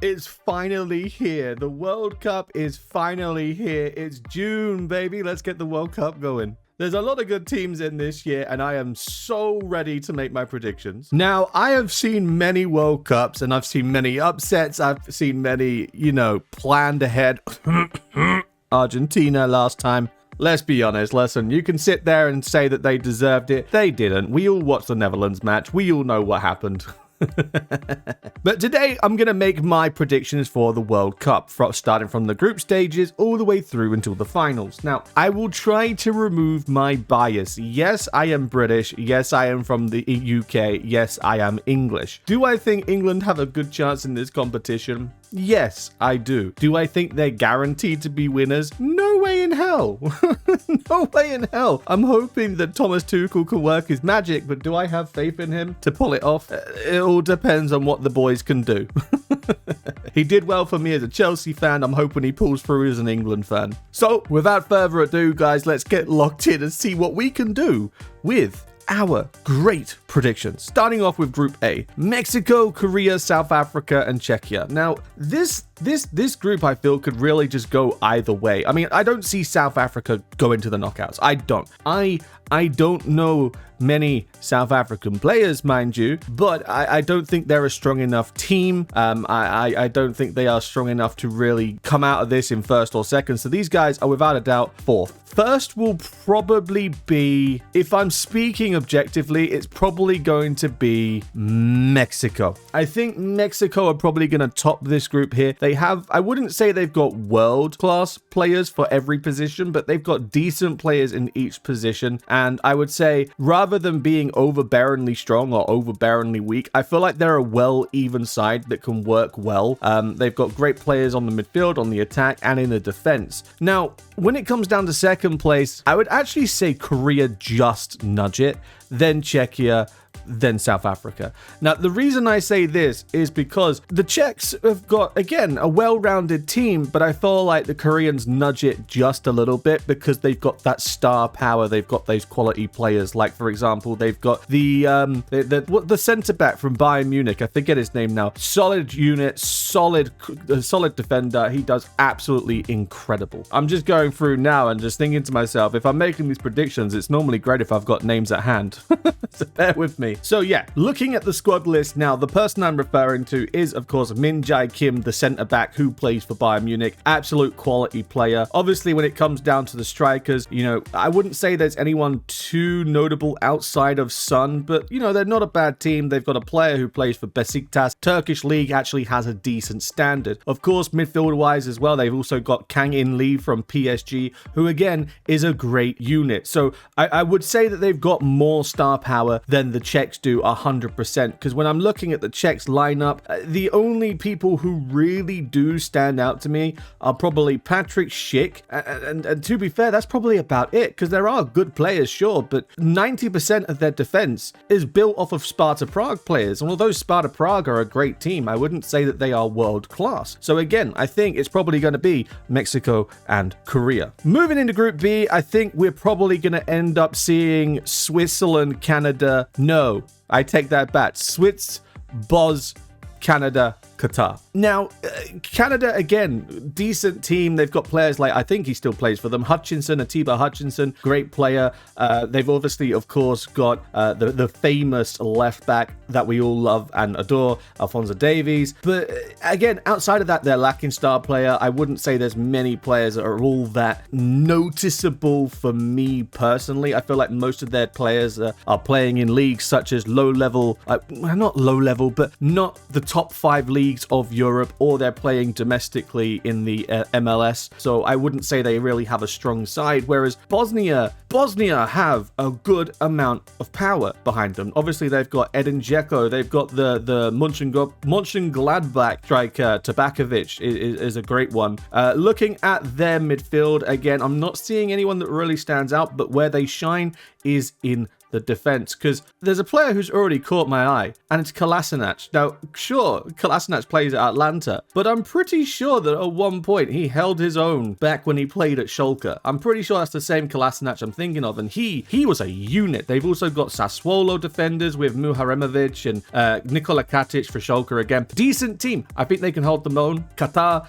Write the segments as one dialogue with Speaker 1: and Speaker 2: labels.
Speaker 1: It's finally here. The World Cup is finally here. It's June, baby. Let's get the World Cup going. There's a lot of good teams in this year, and I am so ready to make my predictions. Now, I have seen many World Cups, and I've seen many upsets. I've seen many, planned ahead. Argentina last time. Let's be honest, listen, you can sit there and say that they deserved it. They didn't. We all watched the Netherlands match. We all know what happened. But today I'm going to make my predictions for the World Cup, starting from the group stages all the way through until the finals. Now, I will try to remove my bias. Yes, I am British. Yes, I am from the UK. Yes, I am English. Do I think England have a good chance in this competition? Yes, I do. Do I think they're guaranteed to be winners? No way in hell. No way in hell. I'm hoping that Thomas Tuchel can work his magic, but do I have faith in him to pull it off? It all depends on what the boys can do. He did well for me as a Chelsea fan. I'm hoping he pulls through as an England fan. So, without further ado, guys, let's get locked in and see what we can do with our great predictions. Starting off with Group A: Mexico, Korea, South Africa, and Czechia. Now, this group I feel could really just go either way. I mean, I don't see South Africa go into the knockouts. I don't. I don't know many South African players, mind you, but I don't think they're a strong enough team. I don't think they are strong enough to really come out of this in first or second. So these guys are without a doubt fourth. First will probably be, if I'm speaking objectively, it's probably going to be Mexico. I think Mexico are probably going to top this group here. They have, I wouldn't say they've got world-class players for every position, but they've got decent players in each position. And I would say, rather than being overbearingly strong or overbearingly weak, I feel like they're a well-even side that can work well. They've got great players on the midfield, on the attack, and in the defense. Now, when it comes down to second place, I would actually say Korea just nudge it, then Czechia, then South Africa. Now, the reason I say this is because the Czechs have got, again, a well-rounded team, but I feel like the Koreans nudge it just a little bit because they've got that star power. They've got those quality players. Like, for example, they've got the centre-back from Bayern Munich. I forget his name now. Solid unit, solid defender. He does absolutely incredible. I'm just going through now and just thinking to myself, if I'm making these predictions, it's normally great if I've got names at hand. So bear with me. So yeah, looking at the squad list now, the person I'm referring to is, of course, Min Jae Kim, the centre-back who plays for Bayern Munich. Absolute quality player. Obviously, when it comes down to the strikers, I wouldn't say there's anyone too notable outside of Son, but, they're not a bad team. They've got a player who plays for Besiktas. Turkish league actually has a decent standard. Of course, midfield-wise as well, they've also got Kang In Lee from PSG, who, again, is a great unit. So I would say that they've got more star power than the Czechs do 100%, because when I'm looking at the Czechs lineup, the only people who really do stand out to me are probably Patrick Schick, and to be fair, that's probably about it, because there are good players, sure, but 90% of their defense is built off of Sparta Prague players, and although Sparta Prague are a great team, I wouldn't say that they are world class. So again, I think it's probably going to be Mexico and Korea. Moving into Group B, I think we're probably going to end up seeing Switzerland, Canada. No, I take that back. Swiss, Boz, Canada, Qatar. Now, Canada, again, decent team. They've got players like, I think he still plays for them, Atiba Hutchinson, great player. They've obviously, of course, got the famous left back that we all love and adore, Alphonso Davies. But again, outside of that, they're lacking star player. I wouldn't say there's many players that are all that noticeable for me personally. I feel like most of their players are playing in leagues such as low level, not low level, but not the top 5 leagues of Europe, or they're playing domestically in the MLS. So I wouldn't say they really have a strong side, whereas Bosnia have a good amount of power behind them. Obviously, they've got Edin Dzeko, they've got the Mönchengladbach striker, Tabakovic is a great one. Looking at their midfield, again, I'm not seeing anyone that really stands out, but where they shine is in the defense, because there's a player who's already caught my eye, and it's Kolasinac. Now, sure, Kolasinac plays at Atlanta, but I'm pretty sure that at one point he held his own back when he played at Schalke. I'm pretty sure that's the same Kolasinac I'm thinking of, and he was a unit. They've also got Sassuolo defenders with Muharemovic and Nikola Katic for Schalke again. Decent team. I think they can hold them own. Qatar,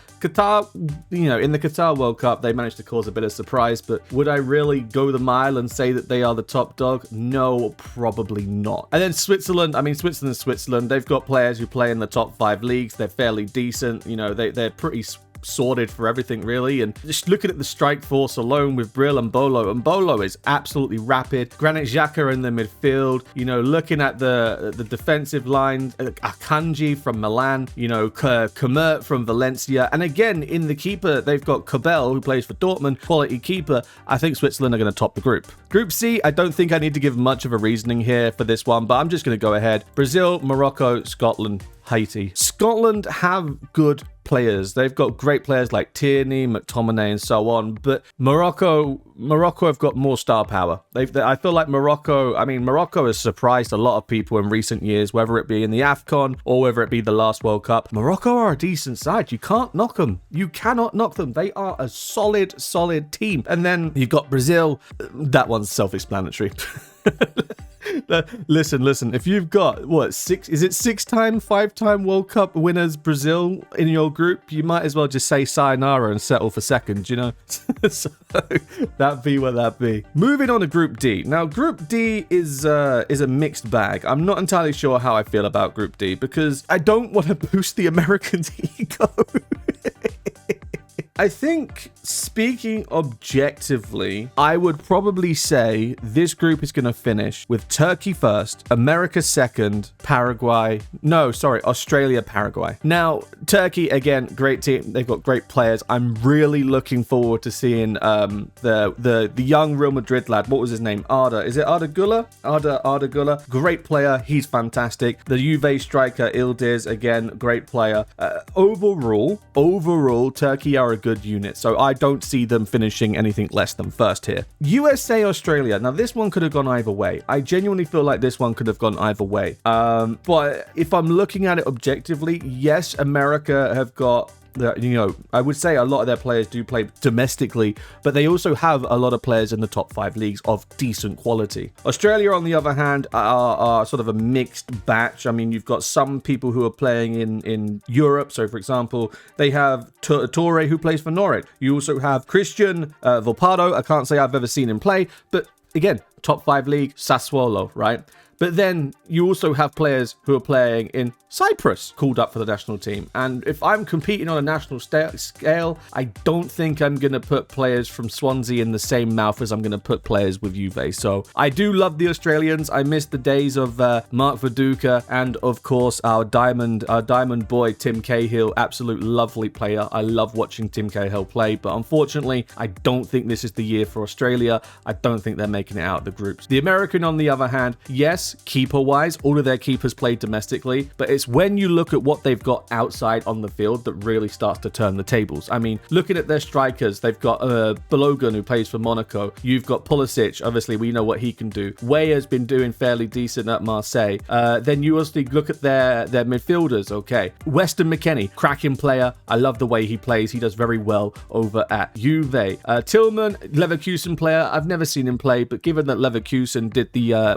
Speaker 1: you know, in the Qatar World Cup, they managed to cause a bit of surprise, but would I really go the mile and say that they are the top dog? No, probably not. And then Switzerland, I mean, Switzerland, they've got players who play in the top 5 leagues. They're fairly decent. You know, they're pretty sorted for everything, really. And just looking at the strike force alone with Brill and Bolo is absolutely rapid. Granit Xhaka in the midfield, you know, looking at the defensive line, Akanji from Milan, you know, Kamert from Valencia, and again in the keeper they've got Kobel, who plays for Dortmund, quality keeper. I think Switzerland are going to top the group. Group C, I don't think I need to give much of a reasoning here for this one, but I'm just going to go ahead. Brazil, Morocco, Scotland, Haiti. Scotland have good players. They've got great players like Tierney, McTominay, and so on. But Morocco have got more star power. I feel like Morocco has surprised a lot of people in recent years, whether it be in the AFCON or whether it be the last World Cup. Morocco are a decent side. You can't knock them. You cannot knock them. They are a solid team. And then you've got Brazil. That one's self-explanatory. Listen, if you've got six-time, 5-time World Cup winners Brazil in your group, you might as well just say sayonara and settle for second, you know. So that be what that be. Moving on to Group D. Now, Group D is a mixed bag. I'm not entirely sure how I feel about Group D because I don't want to boost the Americans' ego. I think, speaking objectively, I would probably say this group is going to finish with Turkey first, America second, Australia, Paraguay. Now, Turkey, again, great team. They've got great players. I'm really looking forward to seeing the young Real Madrid lad. What was his name? Arda. Is it Arda Güler? Arda Güler. Great player. He's fantastic. The Juve striker, Ildiz, again, great player. Overall, Turkey are a good unit, so I don't see them finishing anything less than first here. USA, Australia. Now, this one could have gone either way. I genuinely feel like this one could have gone either way. But if I'm looking at it objectively, yes, America have got, you know, I would say a lot of their players do play domestically, but they also have a lot of players in the top 5 leagues of decent quality. Australia, on the other hand, are sort of a mixed batch. I mean, you've got some people who are playing in Europe. So, for example, they have Torre, who plays for Norwich. You also have Christian Volpado. I can't say I've ever seen him play, but again, top 5 league, Sassuolo, right? But then you also have players who are playing in Cyprus called up for the national team. And if I'm competing on a national scale, I don't think I'm going to put players from Swansea in the same mouth as I'm going to put players with Juve. So I do love the Australians. I miss the days of Mark Viduka and, of course, our diamond boy, Tim Cahill. Absolute lovely player. I love watching Tim Cahill play. But unfortunately, I don't think this is the year for Australia. I don't think they're making it out of the groups. The American, on the other hand, yes, keeper-wise, all of their keepers play domestically, but it's when you look at what they've got outside on the field that really starts to turn the tables. I mean, looking at their strikers, they've got Balogun, who plays for Monaco. You've got Pulisic. Obviously, we know what he can do. Weah's been doing fairly decent at Marseille. Then you also look at their midfielders, okay. Weston McKennie, cracking player. I love the way he plays. He does very well over at Juve. Tillman, Leverkusen player. I've never seen him play, but given that Leverkusen did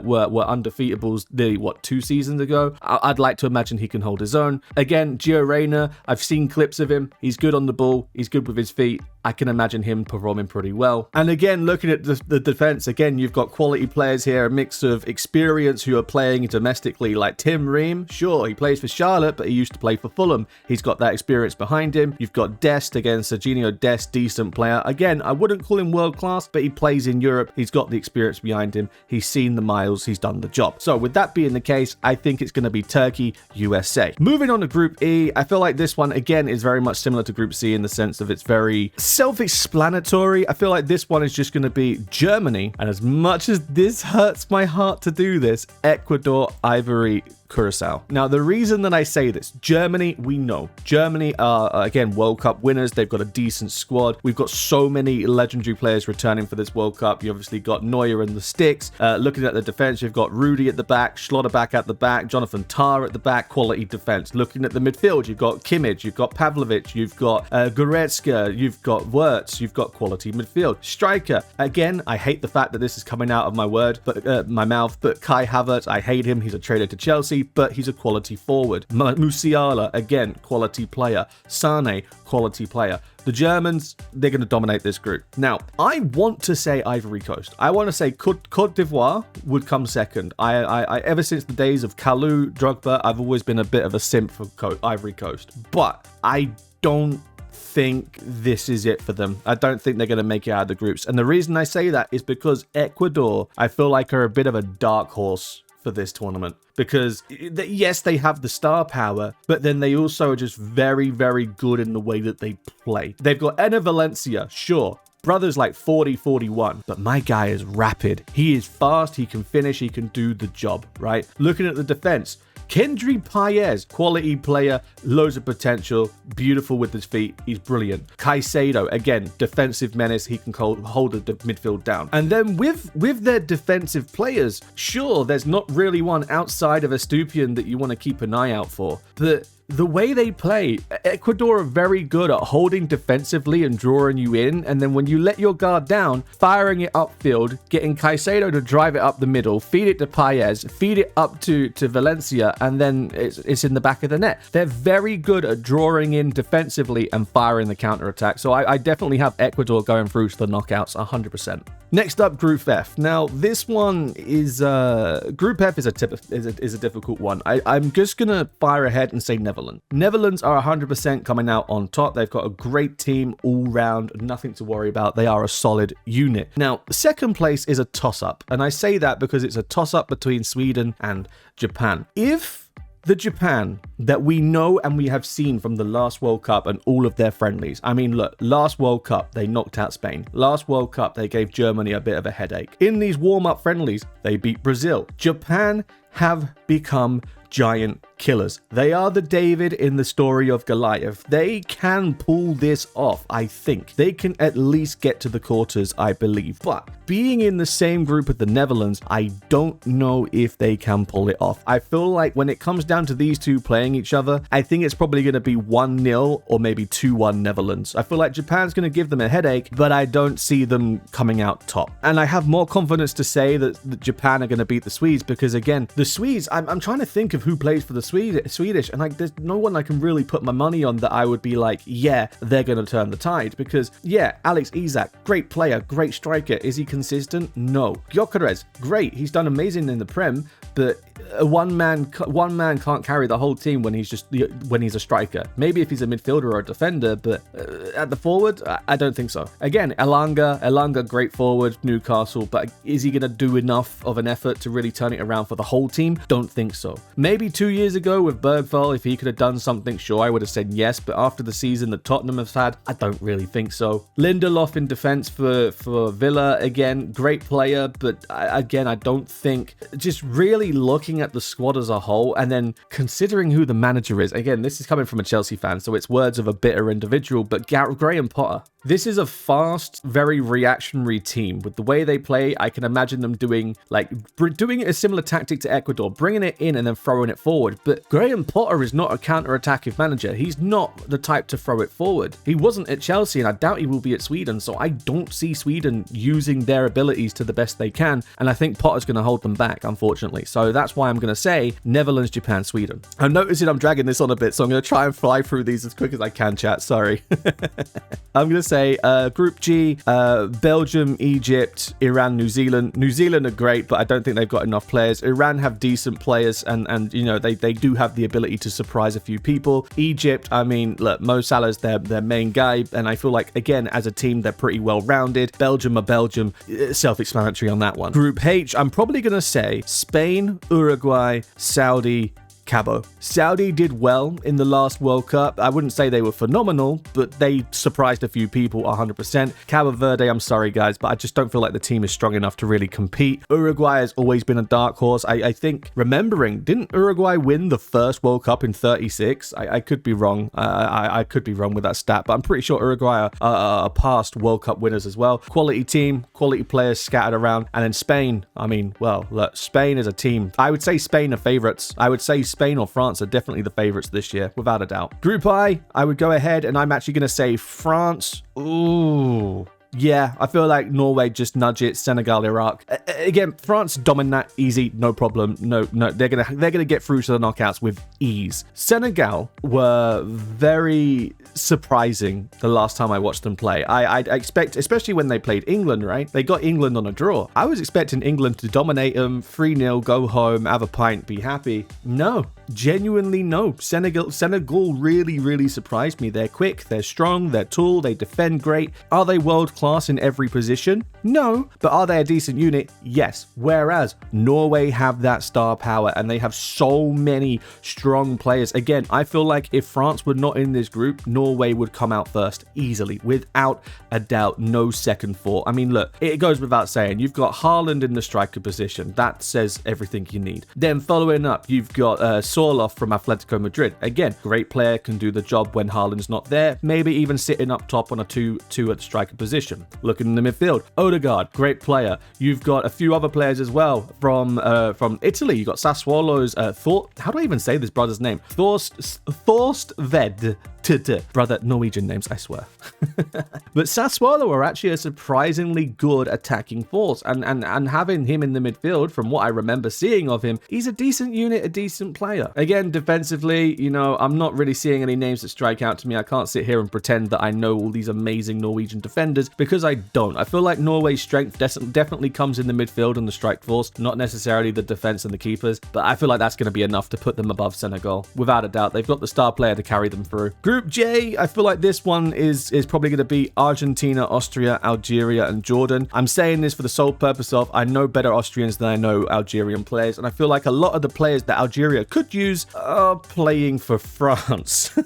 Speaker 1: were undefeatables 2 seasons ago, I'd like to imagine he can hold his own. Again, Gio Reyna, I've seen clips of him. He's good on the ball. He's good with his feet. I can imagine him performing pretty well. And again, looking at the defense, again, you've got quality players here, a mix of experience who are playing domestically, like Tim Ream. Sure, he plays for Charlotte, but he used to play for Fulham. He's got that experience behind him. You've got Dest, again, Serginho Dest, decent player. Again, I wouldn't call him world class, but he plays in Europe. He's got the experience behind him. He's seen the miles. He's done the job. So with that being the case, I think it's going to be Turkey, USA. Moving on to Group E, I feel like this one, again, is very much similar to Group C in the sense of it's very self-explanatory. I feel like this one is just going to be Germany, and as much as this hurts my heart to do this, Ecuador, Ivory Curacao. Now, the reason that I say this, Germany, we know. Germany are, again, World Cup winners. They've got a decent squad. We've got so many legendary players returning for this World Cup. You obviously got Neuer and the sticks. Looking at the defense, you've got Rudy at the back, Schlotterbeck at the back, Jonathan Tah at the back, quality defense. Looking at the midfield, you've got Kimmich, you've got Pavlovic, you've got Goretzka, you've got Wirtz, you've got quality midfield. Striker, again, I hate the fact that this is coming out of my mouth, but Kai Havertz, I hate him. He's a traitor to Chelsea, but he's a quality forward. Musiala, again, quality player. Sane, quality player. The Germans, they're going to dominate this group. Now, I want to say Ivory Coast. I want to say Cote d'Ivoire would come second. I ever since the days of Kalou, Drogba, I've always been a bit of a simp for Ivory Coast. But I don't think this is it for them. I don't think they're going to make it out of the groups. And the reason I say that is because Ecuador, I feel like, are a bit of a dark horse for this tournament. Because, yes, they have the star power, but then they also are just very, very good in the way that they play. They've got Enner Valencia, sure. Brother's like 40, 41, but my guy is rapid. He is fast, he can finish, he can do the job, right? Looking at the defense, Kendry Paez, quality player, loads of potential, beautiful with his feet, he's brilliant. Caicedo, again, defensive menace, he can hold the midfield down. And then with their defensive players, sure, there's not really one outside of Estupiñán that you want to keep an eye out for, but the way they play, Ecuador are very good at holding defensively and drawing you in, and then when you let your guard down, firing it upfield, getting Caicedo to drive it up the middle, feed it to Paez, feed it up to Valencia, and then it's in the back of the net. They're very good at drawing in defensively and firing the counter-attack, so I definitely have Ecuador going through to the knockouts 100%. Next up, Group F. Now, this one is Group F is a difficult one. I'm just gonna fire ahead and say Netherlands. Netherlands are 100% coming out on top. They've got a great team all round, nothing to worry about. They are a solid unit. Now, second place is a toss-up, and I say that because it's a toss-up between Sweden and Japan. If the Japan that we know and we have seen from the last World Cup and all of their friendlies. I mean, look, last World Cup, they knocked out Spain. Last World Cup, they gave Germany a bit of a headache. In these warm-up friendlies, they beat Brazil. Japan have become giant killers. They are the David in the story of Goliath. They can pull this off, I think. They can at least get to the quarters, I believe. But being in the same group with the Netherlands, I don't know if they can pull it off. I feel like when it comes down to these two playing each other, I think it's probably going to be 1-0 or maybe 2-1 Netherlands. I feel like Japan's going to give them a headache, but I don't see them coming out top. And I have more confidence to say that Japan are going to beat the Swedes because, again, the Swedes, I'm trying to think of who plays for the Swedish, and like there's no one I can really put my money on that I would be like, yeah, they're going to turn the tide. Because, yeah, Alex Isak, great player, great striker. Is he consistent? No. Gyökeres, great. He's done amazing in the Prem, but one man can't carry the whole team when he's a striker. Maybe if he's a midfielder or a defender, but at the forward, I don't think so. Again, Elanga, great forward, Newcastle, but is he going to do enough of an effort to really turn it around for the whole team? Don't think so. Maybe 2 years ago with Bergvall, if he could have done something, sure, I would have said yes, but after the season that Tottenham has had, I don't really think so. Lindelof in defense for Villa, again, great player, but I don't think, just really looking at the squad as a whole, and then considering who the manager is, again, this is coming from a Chelsea fan, so it's words of a bitter individual, but Graham Potter. This is a fast, very reactionary team. With the way they play, I can imagine them doing a similar tactic to Ecuador, bringing it in and then throwing it forward. But Graham Potter is not a counter-attacking manager. He's not the type to throw it forward. He wasn't at Chelsea, and I doubt he will be at Sweden, so I don't see Sweden using their abilities to the best they can, and I think Potter's going to hold them back, unfortunately. So that's why I'm going to say Netherlands, Japan, Sweden. I'm noticing I'm dragging this on a bit, so I'm going to try and fly through these as quick as I can, chat. Sorry. I'm going to say Group G, Belgium, Egypt, Iran, New Zealand. New Zealand are great, but I don't think they've got enough players. Iran have decent players, and you know, they do have the ability to surprise a few people. Egypt, I mean, look, Mo Salah's their main guy, and I feel like, again, as a team, they're pretty well-rounded. Belgium are Belgium. Self-explanatory on that one. Group H, I'm probably going to say Spain, Uruguay, Saudi, Cabo. Saudi did well in the last World Cup. I wouldn't say they were phenomenal, but they surprised a few people 100%. Cabo Verde, I'm sorry guys, but I just don't feel like the team is strong enough to really compete. Uruguay has always been a dark horse. I think, remembering, didn't Uruguay win the first World Cup in 36? I could be wrong. I could be wrong with that stat, but I'm pretty sure Uruguay are past World Cup winners as well. Quality team, quality players scattered around. And then Spain, I mean, well, look, Spain is a team. I would say Spain are favorites. I would say Spain or France are definitely the favorites this year, without a doubt. Group I would go ahead and I'm actually going to say France. Ooh. Yeah, I feel like Norway just nudge it. Senegal, Iraq. Again, France dominate easy, no problem. No, they're gonna get through to the knockouts with ease. Senegal were very surprising the last time I watched them play. I expect, especially when they played England, right? They got England on a draw. I was expecting England to dominate them, 3-0, go home, have a pint, be happy. No, genuinely no. Senegal really surprised me. They're quick, they're strong, they're tall, they defend great. Are they world class in every position? No. But are they a decent unit? Yes. Whereas Norway have that star power and they have so many strong players. Again, I feel like if France were not in this group, Norway would come out first easily, without a doubt, no second thought. I mean, look, it goes without saying, you've got Haaland in the striker position. That says everything you need. Then following up, you've got Sorloth from Atletico Madrid. Again, great player, can do the job when Haaland's not there, maybe even sitting up top on a 2 at the striker position. Looking in the midfield, Odegaard, great player. You've got a few other players as well from Italy. You've got Sassuolo's how do I even say this brother's name? Thorst Ved. Brother, Norwegian names, I swear. But Sassuolo are actually a surprisingly good attacking force, and having him in the midfield, from what I remember seeing of him, he's a decent unit, a decent player. Again, defensively, you know, I'm not really seeing any names that strike out to me. I can't sit here and pretend that I know all these amazing Norwegian defenders, because I don't. I feel like Norway's strength definitely comes in the midfield and the strike force, not necessarily the defense and the keepers, but I feel like that's going to be enough to put them above Senegal. Without a doubt, they've got the star player to carry them through. Group J, I feel like this one is probably going to be Argentina, Austria, Algeria, and Jordan. I'm saying this for the sole purpose of I know better Austrians than I know Algerian players, and I feel like a lot of the players that Algeria could use are playing for France.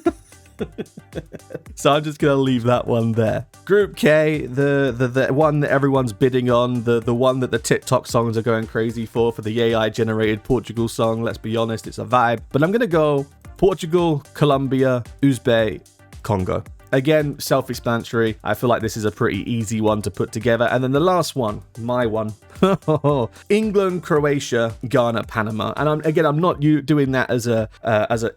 Speaker 1: So I'm just gonna leave that one there. Group K, the one that everyone's bidding on, the one that the TikTok songs are going crazy for the AI generated Portugal song. Let's be honest, it's a vibe. But I'm gonna go Portugal, Colombia, Uzbek, Congo. Again, self-explanatory. I feel like this is a pretty easy one to put together. And then the last one, my one, England, Croatia, Ghana, Panama. And I'm not doing that as a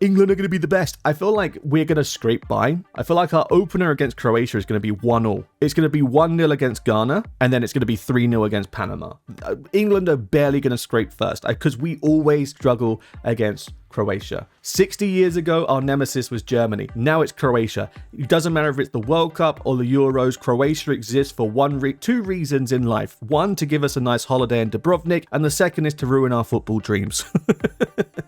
Speaker 1: England are going to be the best. I feel like we're going to scrape by. I feel like our opener against Croatia is going to be 1-0. It's going to be 1-0 against Ghana, and then it's going to be 3-0 against Panama. England are barely going to scrape first, because we always struggle against Croatia. 60 years ago, our nemesis was Germany. Now it's Croatia. It doesn't matter if it's the World Cup or the Euros, Croatia exists for two reasons in life. One, to give us a nice holiday in Dubrovnik, and the second is to ruin our football dreams.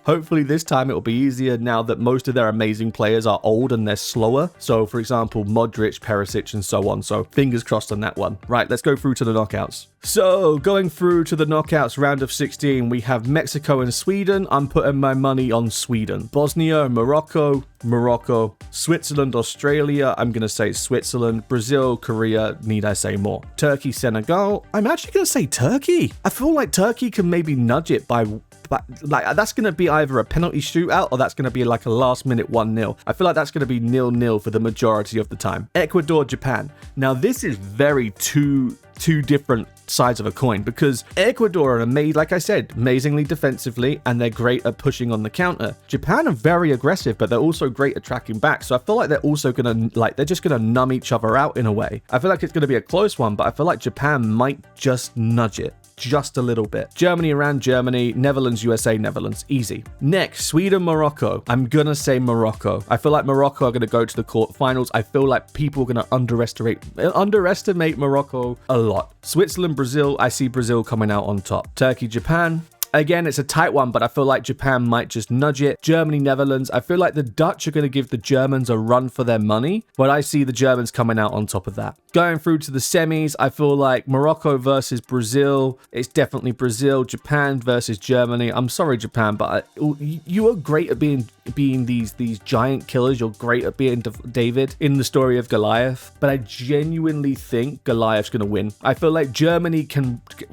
Speaker 1: Hopefully this time it will be easier now that most of their amazing players are old and they're slower. So for example, Modric, Perisic, and so on. So fingers crossed on that one. Right, let's go through to the knockouts. So going through to the knockouts round of 16, we have Mexico and Sweden. I'm putting my money on Sweden. Bosnia, Morocco, Switzerland, Australia, I'm going to say Switzerland, Brazil, Korea, need I say more? Turkey, Senegal, I'm actually going to say Turkey. I feel like Turkey can maybe nudge it by like that's going to be either a penalty shootout or that's going to be like a last minute 1-0. I feel like that's going to be 0-0 for the majority of the time. Ecuador, Japan. Now this is very two different sides of a coin, because Ecuador are made, like I said, amazingly defensively, and they're great at pushing on the counter. Japan are very aggressive, but they're also great at tracking back. So I feel like they're also gonna they're just gonna numb each other out in a way. I feel like it's gonna be a close one, but I feel like Japan might just nudge it just a little bit. Germany, Iran, Germany, Netherlands, USA, Netherlands, easy. Next, Sweden, Morocco. I'm gonna say Morocco. I feel like Morocco are gonna go to the quarterfinals. I feel like people are gonna underestimate Morocco a lot. Switzerland, Brazil, I see Brazil coming out on top. Turkey, Japan. Again, it's a tight one, but I feel like Japan might just nudge it. Germany, Netherlands. I feel like the Dutch are going to give the Germans a run for their money, but I see the Germans coming out on top of that. Going through to the semis, I feel like Morocco versus Brazil. It's definitely Brazil. Japan versus Germany. I'm sorry, Japan, but you are great at being these giant killers. You're great at being David in the story of Goliath, but I genuinely think Goliath's going to win. I feel like Germany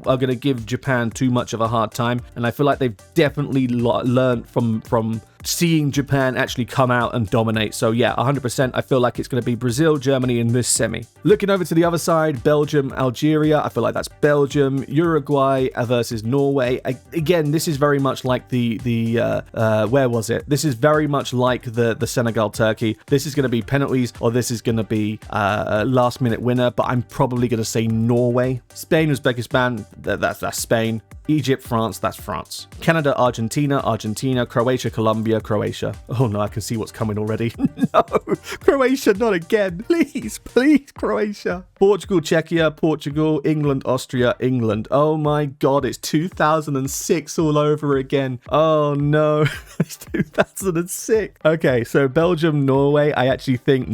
Speaker 1: are going to give Japan too much of a hard time, and I feel like they've definitely learned from seeing Japan actually come out and dominate. So yeah, 100%, I feel like it's going to be Brazil, Germany in this semi. Looking over to the other side, Belgium, Algeria, I feel like that's Belgium. Uruguay versus Norway. Again, this is very much like where was it? This is very much like the Senegal Turkey. This is going to be penalties, or this is going to be a last minute winner, but I'm probably going to say Norway. Spain, Uzbekistan, that's Spain. Egypt, France, that's France. Canada, Argentina, Croatia, Colombia, Croatia. Oh no, I can see what's coming already. No, Croatia, not again. Please, Croatia. Portugal, Czechia, Portugal, England, Austria, England. Oh my God, it's 2006 all over again. Oh no, it's 2006. Okay, so Belgium, Norway. I actually think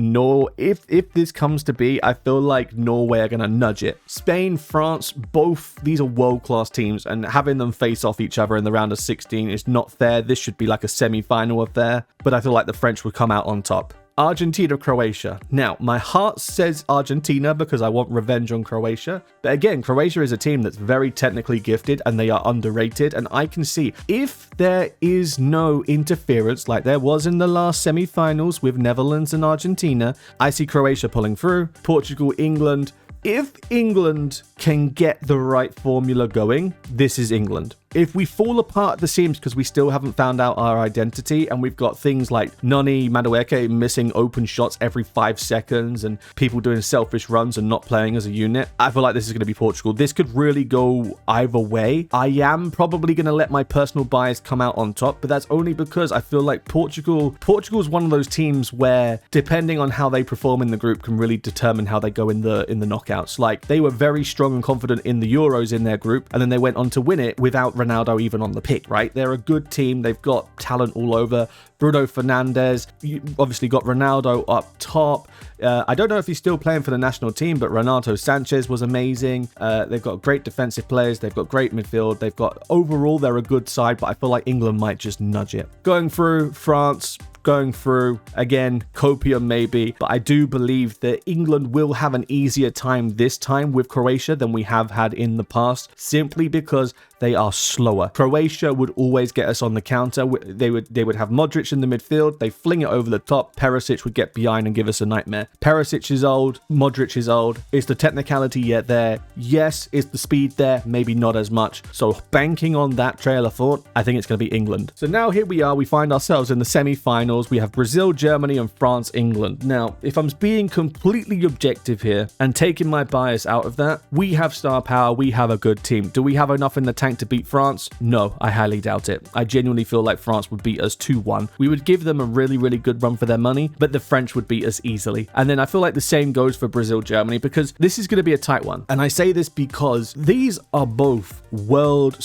Speaker 1: if this comes to be, I feel like Norway are gonna nudge it. Spain, France, both these are world-class teams, and having them face off each other in the round of 16 is not fair. This should be like a semi-final affair, but I feel like the French would come out on top. Argentina, Croatia. Now, my heart says Argentina because I want revenge on Croatia. But again, Croatia is a team that's very technically gifted and they are underrated. And I can see if there is no interference like there was in the last semi-finals with Netherlands and Argentina, I see Croatia pulling through. Portugal, England. If England can get the right formula going, this is England. If we fall apart at the seams because we still haven't found out our identity, and we've got things like Noni, Madueke missing open shots every 5 seconds and people doing selfish runs and not playing as a unit, I feel like this is going to be Portugal. This could really go either way. I am probably going to let my personal bias come out on top, but that's only because I feel like Portugal is one of those teams where, depending on how they perform in the group, can really determine how they go in the knockouts. Like, they were very strong and confident in the Euros in their group, and then they went on to win it without Ronaldo even on the pitch, right? They're a good team. They've got talent all over. Bruno Fernandes, you obviously got Ronaldo up top. I don't know if he's still playing for the national team, but Renato Sanchez was amazing. They've got great defensive players. They've got great midfield. They've got, overall, they're a good side, but I feel like England might just nudge it. Going through, France, going through, again, copium maybe, but I do believe that England will have an easier time this time with Croatia than we have had in the past, simply because they are slower. Croatia would always get us on the counter. They would have Modric in the midfield. They fling it over the top. Perisic would get behind and give us a nightmare. Perisic is old. Modric is old. Is the technicality yet there? Yes. Is the speed there? Maybe not as much. So banking on that trail of thought, I think it's going to be England. So now here we are. We find ourselves in the semi-finals. We have Brazil, Germany, and France, England. Now, if I'm being completely objective here and taking my bias out of that, we have star power. We have a good team. Do we have enough in the tank to beat France? No, I highly doubt it. I genuinely feel like France would beat us 2-1. We would give them a really, really good run for their money, but the French would beat us easily. And then I feel like the same goes for Brazil, Germany, because this is going to be a tight one. And I say this because these are both world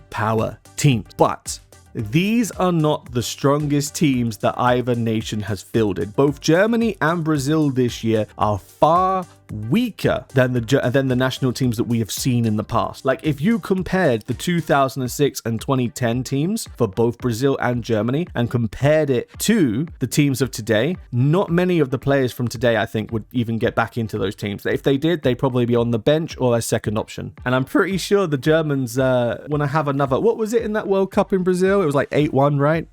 Speaker 1: power teams, but these are not the strongest teams that either nation has fielded. Both Germany and Brazil this year are far weaker than the national teams that we have seen in the past. Like, if you compared the 2006 and 2010 teams for both Brazil and Germany and compared it to the teams of today, not many of the players from today, I think, would even get back into those teams. If they did, they'd probably be on the bench or a second option. And I'm pretty sure the Germans want to have another, what was it in that World Cup in Brazil? It was like 8-1, right?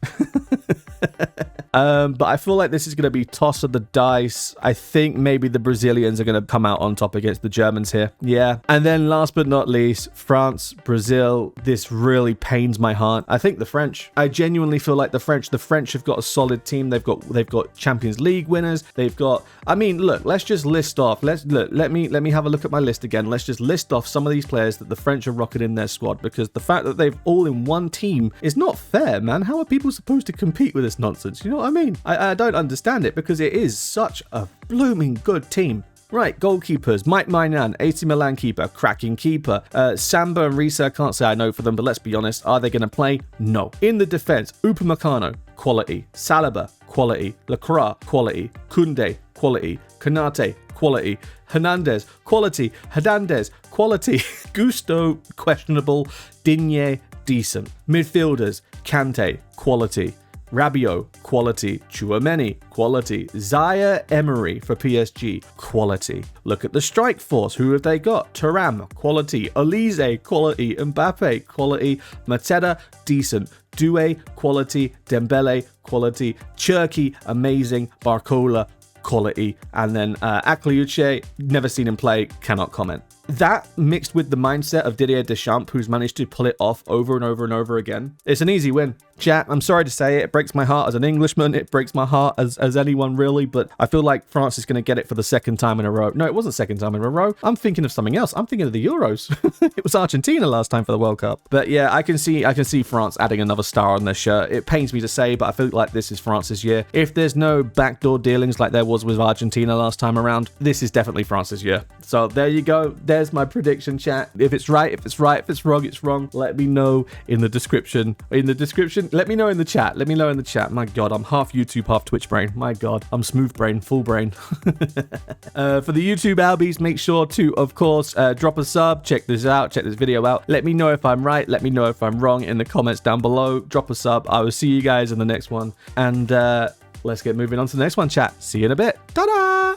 Speaker 1: But I feel like this is going to be toss of the dice. I think maybe the Brazilians are going to come out on top against the Germans here. Yeah. And then last but not least, France, Brazil. This really pains my heart. I think the French. I genuinely feel like the French have got a solid team. They've got Champions League winners. They've got, I mean, look, let's just list off. Let me have a look at my list again. Let's just list off some of these players that the French are rocking in their squad, because the fact that they've all in one team is not fair, man. How are people supposed to compete with this nonsense? You know what I mean? I don't understand it, because it is such a blooming good team. Right, goalkeepers. Mike Maignan, AC Milan keeper, cracking keeper. Samba and Risa, I can't say I know for them, but let's be honest, are they going to play? No. In the defense, Upamecano, quality. Saliba, quality. Lacroix, quality. Koundé, quality. Konate, quality. Hernandez, quality. Hernandez, quality. Gusto, questionable. Digne, decent. Midfielders, Kante, quality. Rabiot, quality. Tchouameni, quality. Zaire Emery for PSG, quality. Look at the strike force. Who have they got? Thuram, quality. Olise, quality. Mbappe, quality. Mateta, decent. Doué, quality. Dembele, quality. Cherki, amazing. Barcola, quality. And then Akliuche, never seen him play, cannot comment. That mixed with the mindset of Didier Deschamps, who's managed to pull it off over and over and over again, it's an easy win. Chat, I'm sorry to say it breaks my heart as an Englishman, it breaks my heart as anyone really, but I feel like France is going to get it for the second time in a row. No, it wasn't second time in a row. I'm thinking of something else. I'm thinking of the Euros. It was Argentina last time for the World Cup. But yeah, I can see France adding another star on their shirt. It pains me to say, but I feel like this is France's year. If there's no backdoor dealings like there was with Argentina last time around, this is definitely France's year. So there you go. There's my prediction, chat. If it's right, if it's right, if it's wrong, it's wrong. Let me know in the description. Let me know in the chat. Let me know in the chat. My God, I'm half YouTube, half Twitch brain. My God, I'm smooth brain, full brain. For the YouTube Albies, make sure to, of course, drop a sub. Check this out. Check this video out. Let me know if I'm right. Let me know if I'm wrong in the comments down below. Drop a sub. I will see you guys in the next one. And let's get moving on to the next one, chat. See you in a bit. Ta-da!